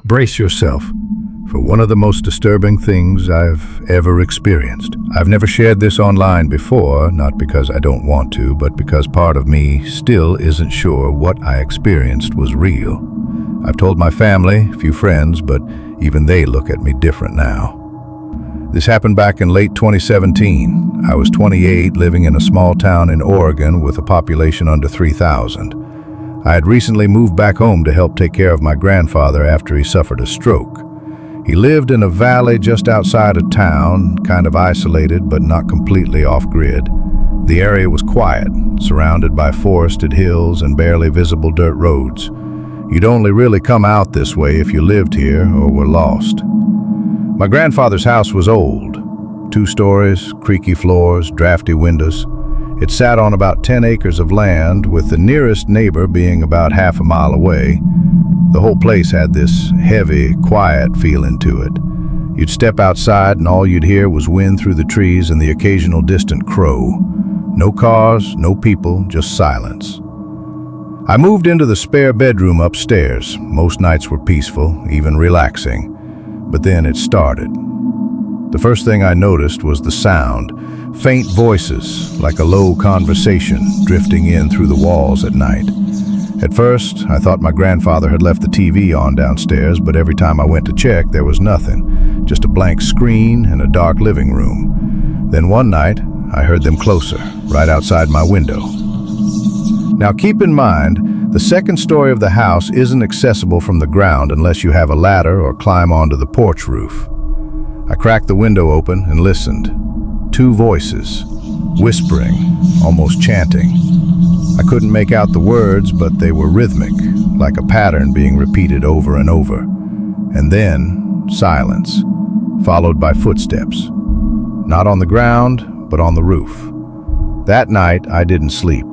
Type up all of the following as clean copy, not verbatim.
Brace yourself for one of the most disturbing things I've ever experienced. I've never shared this online before, not because I don't want to, but because part of me still isn't sure what I experienced was real. I've told my family, a few friends, but even they look at me different now. This happened back in late 2017. I was 28, living in a small town in Oregon with a population under 3,000. I had recently moved back home to help take care of my grandfather after he suffered a stroke. He lived in a valley just outside of town, kind of isolated but not completely off-grid. The area was quiet, surrounded by forested hills and barely visible dirt roads. You'd only really come out this way if you lived here or were lost. My grandfather's house was old. 2 stories, creaky floors, drafty windows. It sat on about 10 acres of land, with the nearest neighbor being about half a mile away. The whole place had this heavy, quiet feeling to it. You'd step outside and all you'd hear was wind through the trees and the occasional distant crow. No cars, no people, just silence. I moved into the spare bedroom upstairs. Most nights were peaceful, even relaxing. But then it started. The first thing I noticed was the sound. Faint voices, like a low conversation, drifting in through the walls at night. At first, I thought my grandfather had left the TV on downstairs, but every time I went to check, there was nothing. Just a blank screen and a dark living room. Then one night, I heard them closer, right outside my window. Now keep in mind, the second story of the house isn't accessible from the ground unless you have a ladder or climb onto the porch roof. I cracked the window open and listened. 2 voices, whispering, almost chanting. I couldn't make out the words, but they were rhythmic, like a pattern being repeated over and over. And then, silence, followed by footsteps. Not on the ground, but on the roof. That night, I didn't sleep.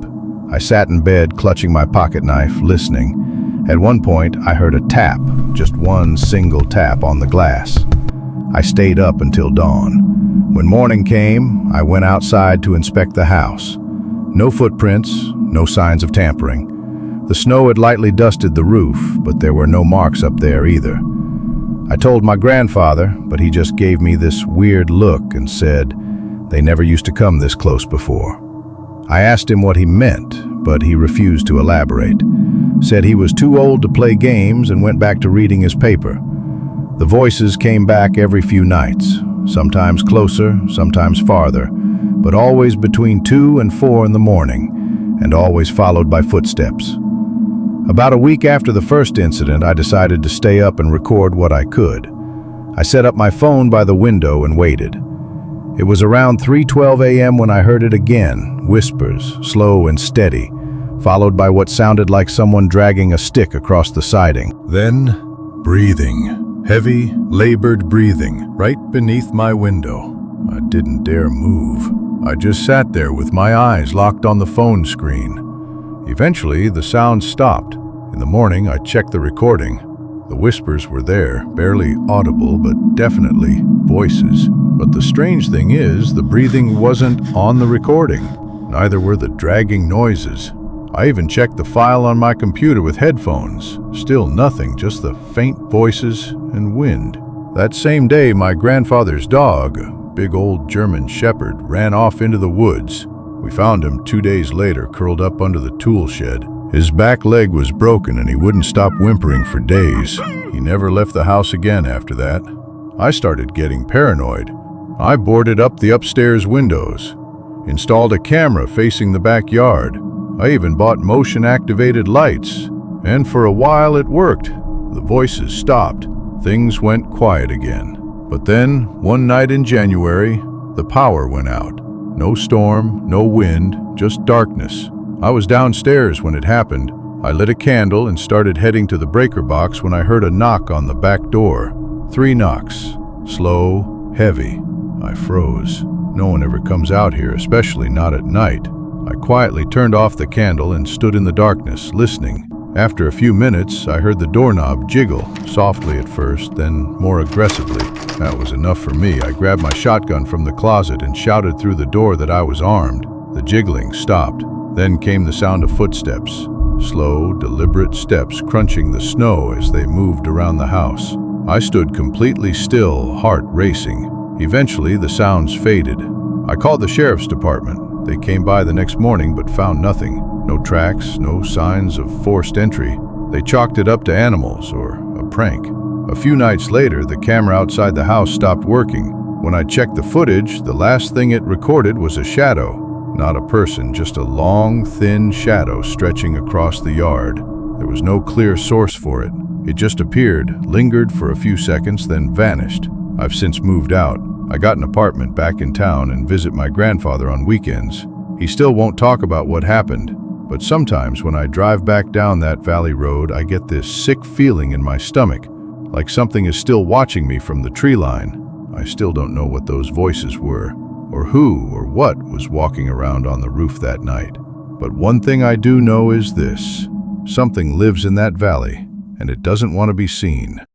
I sat in bed, clutching my pocket knife, listening. At one point, I heard a tap, just one single tap on the glass. I stayed up until dawn. When morning came, I went outside to inspect the house. No footprints, no signs of tampering. The snow had lightly dusted the roof, but there were no marks up there either. I told my grandfather, but he just gave me this weird look and said, "They never used to come this close before." I asked him what he meant, but he refused to elaborate. Said he was too old to play games and went back to reading his paper. The voices came back every few nights, sometimes closer, sometimes farther, but always between 2 and 4 in the morning, and always followed by footsteps. About a week after the first incident, I decided to stay up and record what I could. I set up my phone by the window and waited. It was around 3:12 a.m. when I heard it again, whispers, slow and steady, followed by what sounded like someone dragging a stick across the siding. Then, breathing. Heavy, labored breathing, right beneath my window. I didn't dare move. I just sat there with my eyes locked on the phone screen. Eventually, the sound stopped. In the morning, I checked the recording. The whispers were there, barely audible, but definitely voices. But the strange thing is, the breathing wasn't on the recording. Neither were the dragging noises. I even checked the file on my computer with headphones. Still nothing, just the faint voices and wind. That same day, my grandfather's dog, a big old German shepherd, ran off into the woods. We found him 2 days later, curled up under the tool shed. His back leg was broken and he wouldn't stop whimpering for days. He never left the house again after that. I started getting paranoid. I boarded up the upstairs windows, installed a camera facing the backyard. I even bought motion-activated lights, and for a while it worked. The voices stopped. Things went quiet again. But then, one night in January, the power went out. No storm, no wind, just darkness. I was downstairs when it happened. I lit a candle and started heading to the breaker box when I heard a knock on the back door. 3 knocks. Slow, heavy. I froze. No one ever comes out here, especially not at night. I quietly turned off the candle and stood in the darkness, listening. After a few minutes, I heard the doorknob jiggle, softly at first, then more aggressively. That was enough for me. I grabbed my shotgun from the closet and shouted through the door that I was armed. The jiggling stopped. Then came the sound of footsteps. slow, deliberate steps crunching the snow as they moved around the house. I stood completely still, heart racing. Eventually, the sounds faded. I called the sheriff's department. They came by the next morning but found nothing. No tracks, no signs of forced entry. They chalked it up to animals or a prank. A few nights later, the camera outside the house stopped working. When I checked the footage, the last thing it recorded was a shadow. Not a person, just a long, thin shadow stretching across the yard. There was no clear source for it. It just appeared, lingered for a few seconds, then vanished. I've since moved out. I got an apartment back in town and visit my grandfather on weekends. He still won't talk about what happened, but sometimes when I drive back down that valley road, I get this sick feeling in my stomach, like something is still watching me from the tree line. I still don't know what those voices were, or who or what was walking around on the roof that night. But one thing I do know is this: something lives in that valley, and it doesn't want to be seen.